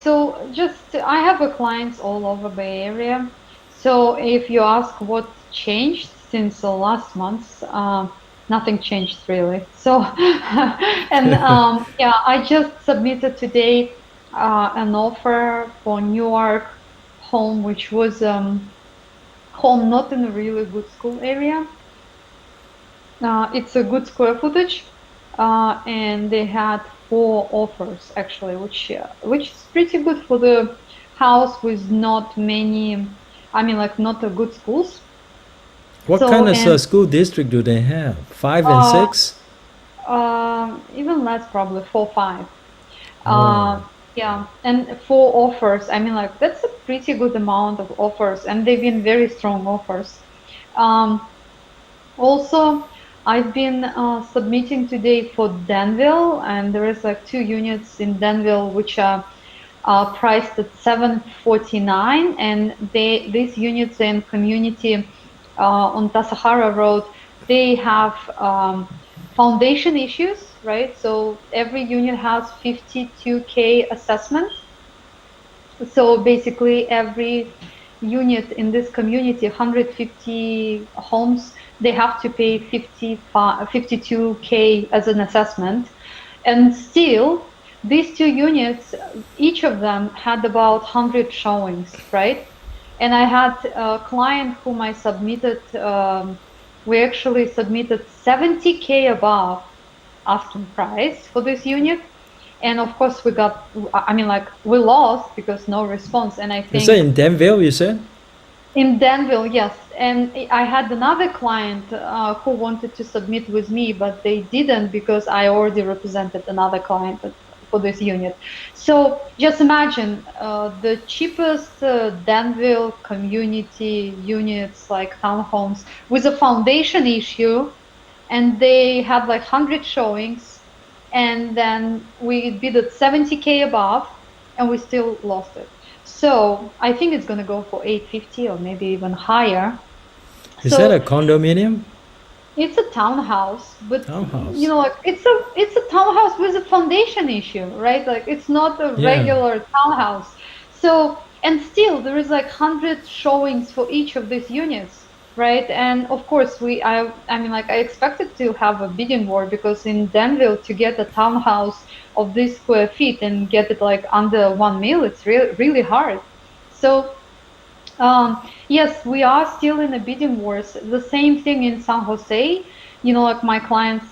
So just I have a clients all over Bay Area. So if you ask what changed since the last month, nothing changed really. So and yeah, I just submitted today an offer for Newark home, which was home not in a really good school area. It's a good square footage, and they had four offers actually, which is pretty good for the house with not many. I mean, like not a good schools. What So kind of and school district do they have? Five and uh, six? even less probably 4, 5. Oh, Yeah, and four offers. I mean, like that's a pretty good amount of offers, and they've been very strong offers. Um, Also, I've been submitting today for Danville, and there is like 2 units in Danville which are priced at 749, and these units in community on Tasahara Road, they have foundation issues, right? So every unit has 52K assessment, so basically, every unit in this community, 150 homes, they have to pay 52K as an assessment. And still, these 2 units, each of them had about 100 showings, right? And I had a client whom I submitted, we actually submitted 70K above asking price for this unit. And of course, we got, I mean, like, we lost because no response. And I is that think in Danville? You said? in Danville, yes. And I had another client who wanted to submit with me, but they didn't because I already represented another client for this unit. So just imagine the cheapest Danville community units like townhomes with a foundation issue, and they had like 100 showings, and then we bid at 70K above, and we still lost it. So I think it's going to go for 850 or maybe even higher. Is that a So condominium? it's a townhouse, but Townhouse. like it's a townhouse with a foundation issue, right? Like it's not a Yeah. regular townhouse. So and still there is like 100 showings for each of these units, right? And of course I mean, like I expected to have a bidding war because in Danville to get a townhouse of this square feet and get it like under 1 mil, it's really hard. So yes, we are still in a bidding wars. The same thing in San Jose. You know, like my clients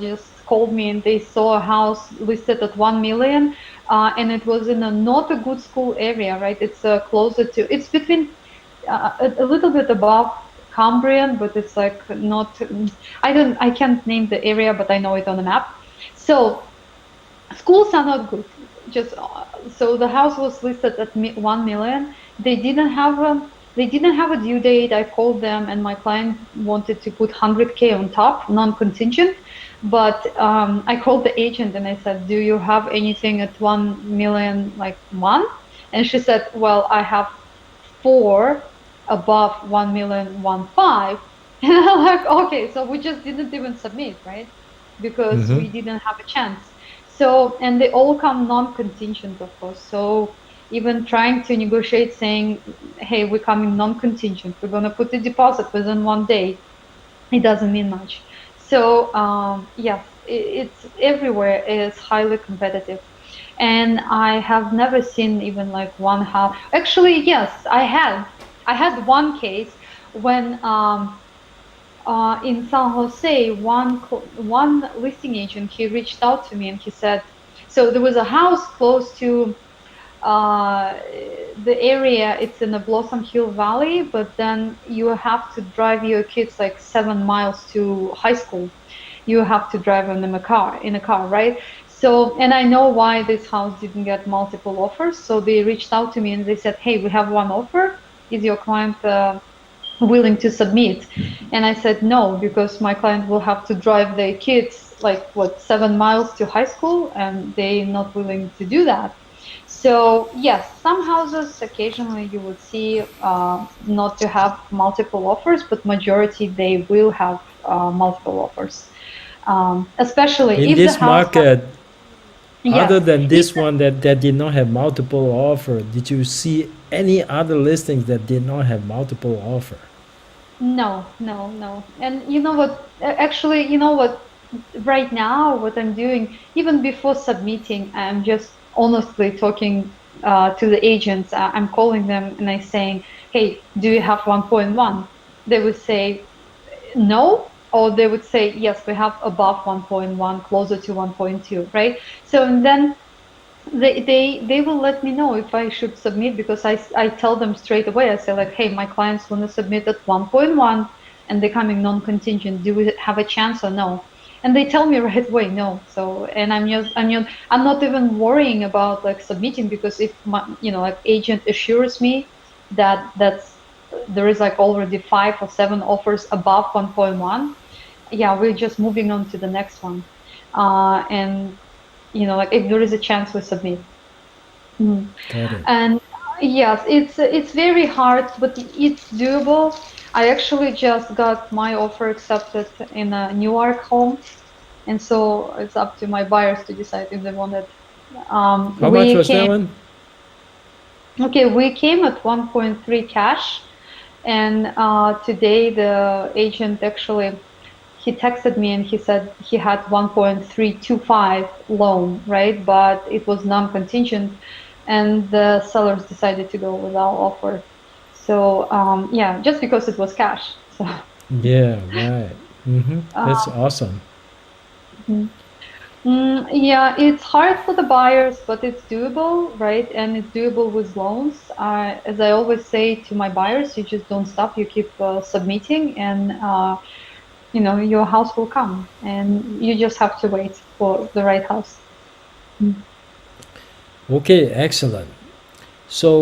just called me and they saw a house listed at 1 million, and it was in a not a good school area, right? It's closer to, it's between a little bit above Cambrian, but it's like not. I can't name the area, but I know it on the map. So schools are not good. Just so the house was listed at 1 million. They didn't have a due date. I called them, and my client wanted to put 100K on top, non-contingent. But I called the agent and I said, "Do you have anything at 1 million, like one?" And she said, "Well, I have four above 1 million, 1.5." And I'm like, "Okay, so we just didn't even submit, right? Because Mm-hmm. we didn't have a chance." So, and they all come non-contingent, of course. So even trying to negotiate saying, hey, we're coming non-contingent, we're going to put the deposit within 1 day, it doesn't mean much. So, yes, it's everywhere is highly competitive. And I have never seen even like one house. Actually, yes, I had. I had one case when in San Jose, one listing agent, he reached out to me and he said, so there was a house close to uh, the area. It's in the Blossom Hill Valley, but then you have to drive your kids like 7 miles to high school. You have to drive them in a car, right? So, and I know why this house didn't get multiple offers. So they reached out to me and they said, "Hey, we have one offer. Is your client willing to submit?" And I said no, because my client will have to drive their kids like what, 7 miles to high school, and they're not willing to do that. So yes, some houses occasionally you would see not to have multiple offers, but majority they will have multiple offers, especially In if the this house has. market, Other Yes. than this one that did not have multiple offer, did you see any other listings that did not have multiple offer? No, no, no. And you know what? Actually, you know what? Right now, what I'm doing, even before submitting, I'm just honestly talking to the agents. I'm calling them and I saying, "Hey, do you have 1.1?" They would say no, or they would say, "Yes, we have above 1.1, closer to 1.2," right? So and then they will let me know if I should submit because I tell them straight away. I say like, hey, my clients want to submit at 1.1 and they're coming non-contingent. Do we have a chance or no? And they tell me right away no. So and I'm not even worrying about like submitting because if my like agent assures me that there is like already 5 or 7 offers above 1.1, yeah, we're just moving on to the next one. And like if there is a chance we submit. Mm. Got it. And yes, it's very hard, but it's doable. I actually just got my offer accepted in a Newark home, and so it's up to my buyers to decide if they want it. How much We was that came, one? okay, we came at 1.3 cash, and today the agent actually he texted me and he said he had 1.325 loan, right? But it was non-contingent, and the sellers decided to go with our offer. So yeah, just because it was cash. So Yeah, right. That's uh, awesome. mhm. Yeah, it's hard for the buyers, but it's doable, right? And it's doable with loans. As I always say to my buyers, you just don't stop. You keep submitting, and your house will come and you just have to wait for the right house. Mm. Okay, excellent. So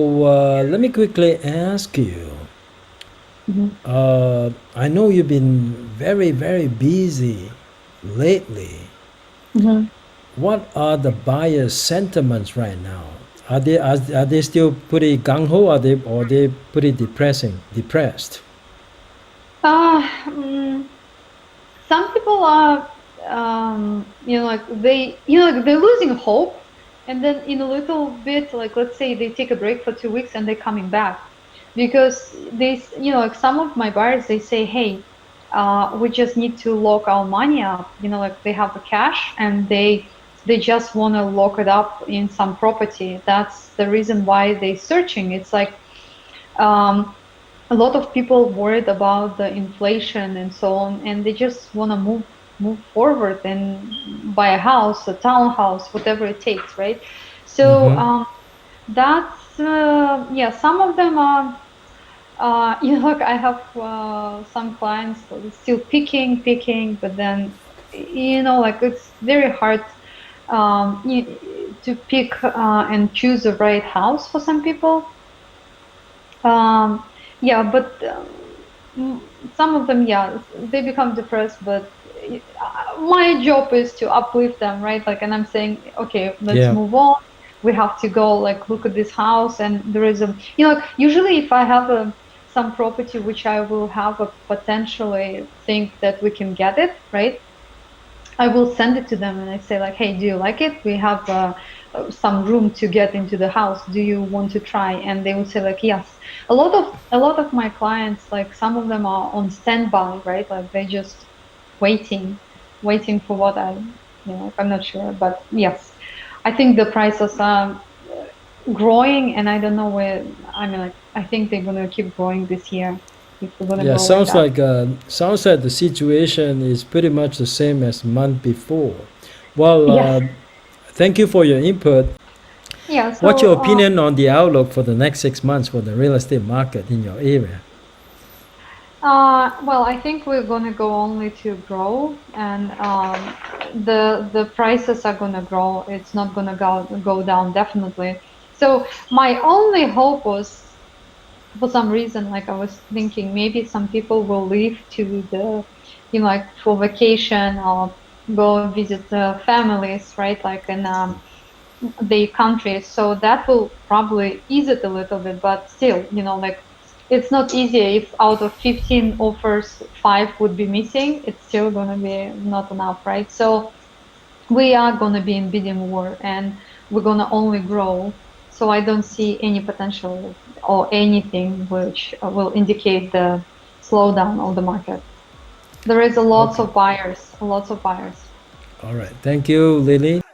let me quickly ask you. Mhm. I know you've been very, very busy lately. Mhm. What are the buyers' sentiments right now? Are they still pretty gung ho? Are they pretty depressed? Mm, some people are, like like they're losing hope, and then in a little bit, like let's say they take a break for 2 weeks and they're coming back, because like some of my buyers they say, hey, we just need to lock our money up. Like they have the cash and they just want to lock it up in some property. That's the reason why they're searching. It's like um, a lot of people worried about the inflation and so on, and they just want to move forward and buy a house, a townhouse, whatever it takes, right? So Mm-hmm. that's yeah. Some of them are. Look, I have some clients still picking, but then like it's very hard to pick and choose the right house for some people. Um, yeah, but some of them, yeah, they become depressed. But my job is to uplift them, right? Like, and I'm saying, okay, let's Yeah. move on. We have to go, like, look at this house, and there is like, usually if I have some property which I will have a potentially think that we can get it, right? I will send it to them and I say like, hey, do you like it? We have some room to get into the house. Do you want to try? And they would say like, yes. A lot of my clients, like some of them are on standby, right? Like they just waiting, waiting for what I'm not sure, but yes, I think the prices are growing, and I don't know where. I mean, like I think they're gonna keep growing this year if we're gonna Yeah, go like that. sounds like the situation is pretty much the same as month before. Well, Yes. thank you for your input. Yeah. What's your So. opinion on the outlook for the next 6 months for the real estate market in your area? Well, I think we're gonna go only to grow, and the prices are gonna grow. It's not gonna go down definitely. So my only hope was, for some reason, like I was thinking, maybe some people will leave to like for vacation or go and visit families, right? Like in the country. So that will probably ease it a little bit, but still, like it's not easy if out of 15 offers, 5 would be missing. It's still going to be not enough, right? So we are going to be in bidding war, and we're going to only grow. So I don't see any potential or anything which will indicate the slowdown of the market. There is a lots Okay. of buyers, lots of buyers. All right. Thank you, Lily.